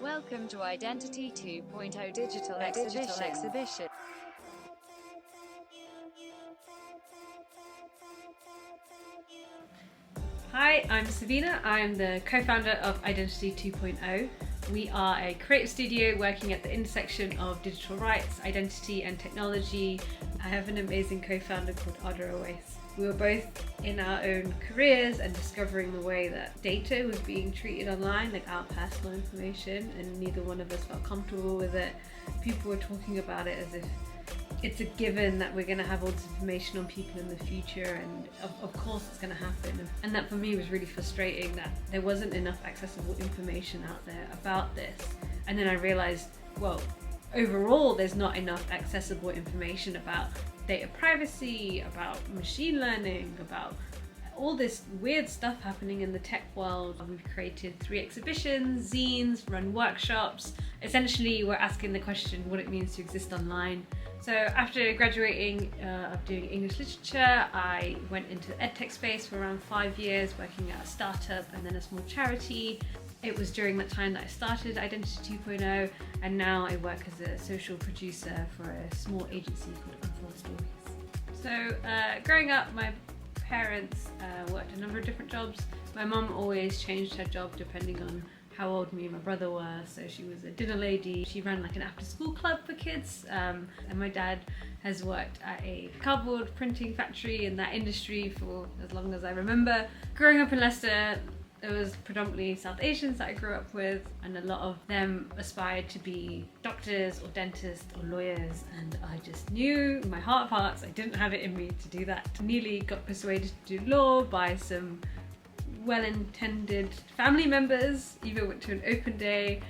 Welcome to Identity 2.0 Digital Exhibition. Hi, I'm Savena. I'm the co-founder of Identity 2.0. We are a creative studio working at the intersection of digital rights, identity and technology. I have an amazing co-founder called Ada Owais. We were both in our own careers and discovering the way that data was being treated online, like our personal information, and neither one of us felt comfortable with it. People were talking about it as if it's a given that we're going to have all this information on people in the future, and of course it's going to happen. And that for me was really frustrating, that there wasn't enough accessible information out there about this. And then I realized, well, overall there's not enough accessible information about data privacy, about machine learning, about all this weird stuff happening in the tech world. We've created 3 exhibitions, zines, run workshops. Essentially, we're asking the question what it means to exist online. So after graduating of doing English literature, I went into the edtech space for around 5 years, working at a startup and then a small charity. It was during that time that I started Identity 2.0, and now I work as a social producer for a small agency called Unfold Stories. So growing up, my parents worked a number of different jobs. My mum always changed her job depending on how old me and my brother were. So she was a dinner lady. She ran like an after school club for kids. And my dad has worked at a cardboard printing factory in that industry for as long as I remember. Growing up in Leicester, there was predominantly South Asians that I grew up with, and a lot of them aspired to be doctors or dentists or lawyers, and I just knew in my heart of hearts I didn't have it in me to do that. Nearly got persuaded to do law by some well-intended family members. Even went to an open day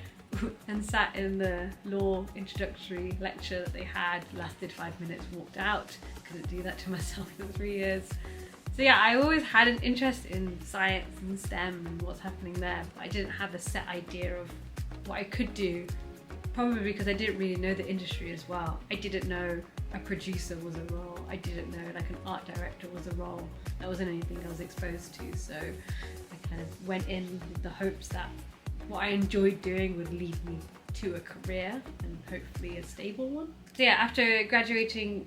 and sat in the law introductory lecture that they had, lasted 5 minutes, walked out. Couldn't do that to myself for 3 years. So yeah, I always had an interest in science and STEM and what's happening there, but I didn't have a set idea of what I could do, probably because I didn't really know the industry as well. I didn't know a producer was a role. I didn't know like an art director was a role. That wasn't anything I was exposed to, so I kind of went in with the hopes that what I enjoyed doing would lead me to a career, and hopefully a stable one. So yeah, after graduating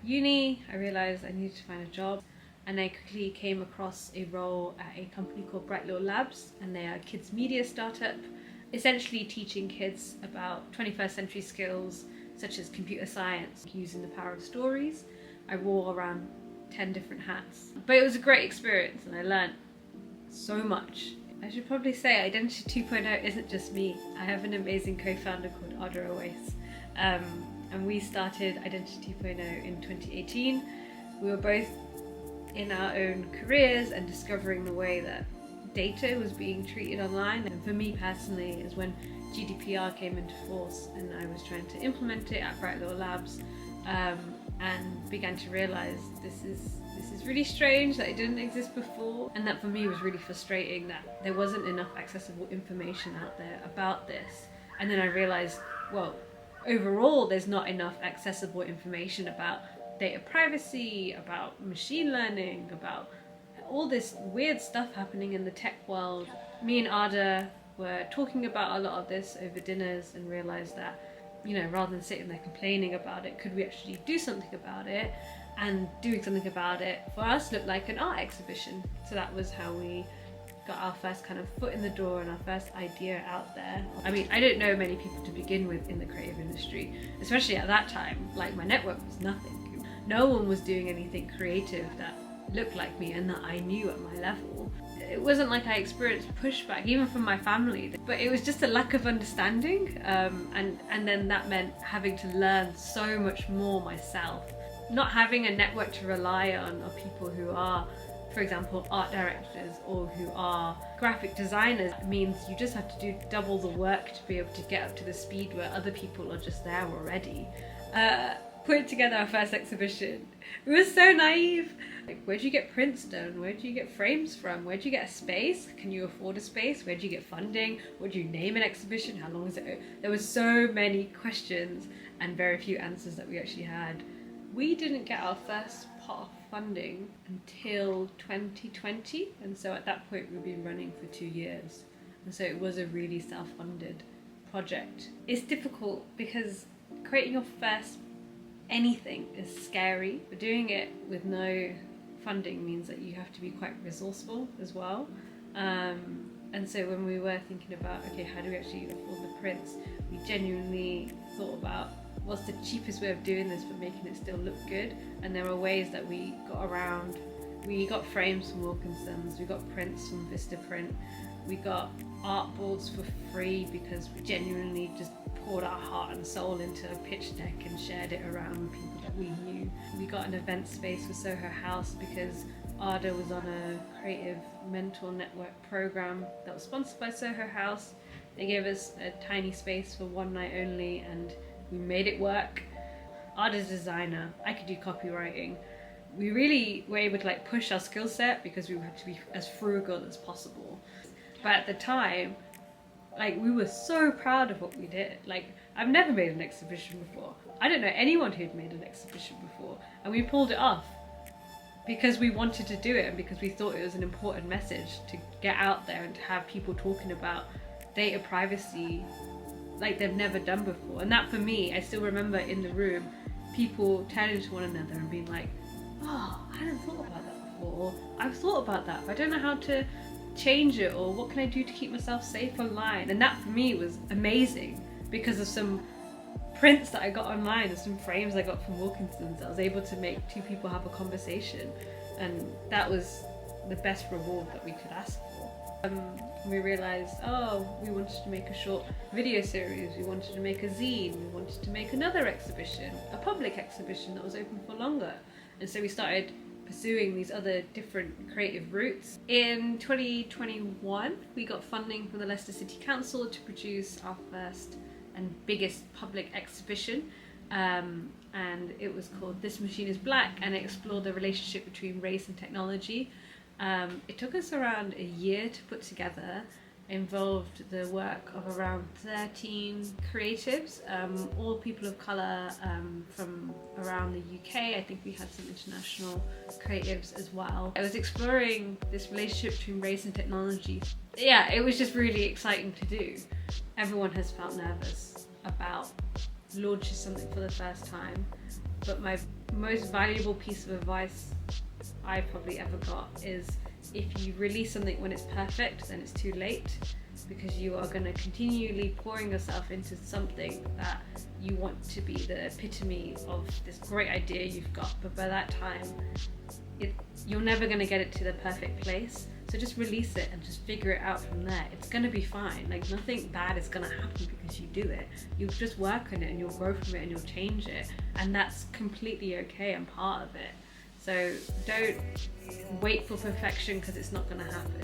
uni, I realized I needed to find a job. And I quickly came across a role at a company called Bright Little Labs, and they are a kids media startup, essentially teaching kids about 21st century skills such as computer science using the power of stories. I wore around 10 different hats, but it was a great experience and I learned so much. I should probably say Identity 2.0 isn't just me. I have an amazing co-founder called Ada Owais, and we started Identity 2.0 in 2018. We were both in our own careers and discovering the way that data was being treated online. And for me personally is when GDPR came into force, and I was trying to implement it at Bright Little Labs, and began to realize this is really strange that it didn't exist before, and that for me was really frustrating that there wasn't enough accessible information out there about this. And then I realized, well, overall there's not enough accessible information about data privacy, about machine learning, about all this weird stuff happening in the tech world. Me and Ada were talking about a lot of this over dinners and realized that, you know, rather than sitting there complaining about it, could we actually do something about it? And doing something about it for us looked like an art exhibition. So that was how we got our first kind of foot in the door and our first idea out there. I mean, I didn't know many people to begin with in the creative industry, especially at that time. Like, my network was nothing. No one was doing anything creative that looked like me and that I knew at my level. It wasn't like I experienced pushback, even from my family, but it was just a lack of understanding. And then that meant having to learn so much more myself. Not having a network to rely on of people who are, for example, art directors or who are graphic designers means you just have to do double the work to be able to get up to the speed where other people are just there already. Putting together our first exhibition, it was so naive. Like, where'd you get prints done? Where'd you get frames from? Where'd you get a space? Can you afford a space? Where'd you get funding? What'd you name an exhibition? How long is it? There were so many questions and very few answers that we actually had. We didn't get our first pot of funding until 2020, and so at that point we'd been running for 2 years. And so it was a really self-funded project. It's difficult because creating your first anything is scary, but doing it with no funding means that you have to be quite resourceful as well. And so when we were thinking about, okay, how do we actually afford the prints, we genuinely thought about what's the cheapest way of doing this but making it still look good. And there were ways that we got around. We got frames from Wilkinson's, we got prints from Vistaprint, we got art boards for free because we genuinely just poured our heart and soul into a pitch deck and shared it around with people that we knew. We got an event space for Soho House because Arda was on a creative mentor network program that was sponsored by Soho House. They gave us a tiny space for one night only and we made it work. Arda's a designer, I could do copywriting. We really were able to like push our skill set because we had to be as frugal as possible. But at the time, like, we were so proud of what we did. Like, I've never made an exhibition before. I don't know anyone who'd made an exhibition before. And we pulled it off because we wanted to do it and because we thought it was an important message to get out there and to have people talking about data privacy like they've never done before. And that, for me, I still remember in the room, people turning to one another and being like, oh, I hadn't thought about that before. Or, I've thought about that, but I don't know how to change it, or what can I do to keep myself safe online. And that for me was amazing because of some prints that I got online and some frames I got from Wilkinson's. I was able to make two people have a conversation, and that was the best reward that we could ask for. We realized, oh, we wanted to make a short video series, we wanted to make a zine, we wanted to make another exhibition, a public exhibition that was open for longer. And so we started pursuing these other different creative routes. In 2021, we got funding from the Leicester City Council to produce our first and biggest public exhibition, and it was called This Machine is Black, and it explored the relationship between race and technology. It took us around a year to put together, involved the work of around 13 creatives, all people of colour from around the UK. I think we had some international creatives as well. I was exploring this relationship between race and technology. Yeah, it was just really exciting to do. Everyone has felt nervous about launching something for the first time, but my most valuable piece of advice I probably ever got is, if you release something when it's perfect, then it's too late, because you are going to continually pouring yourself into something that you want to be the epitome of this great idea you've got, but by that time you're never going to get it to the perfect place. So just release it and just figure it out from there. It's going to be fine. Like, nothing bad is going to happen because you do it. You'll just work on it and you'll grow from it and you'll change it, and that's completely okay and part of it. So don't wait for perfection, because it's not going to happen.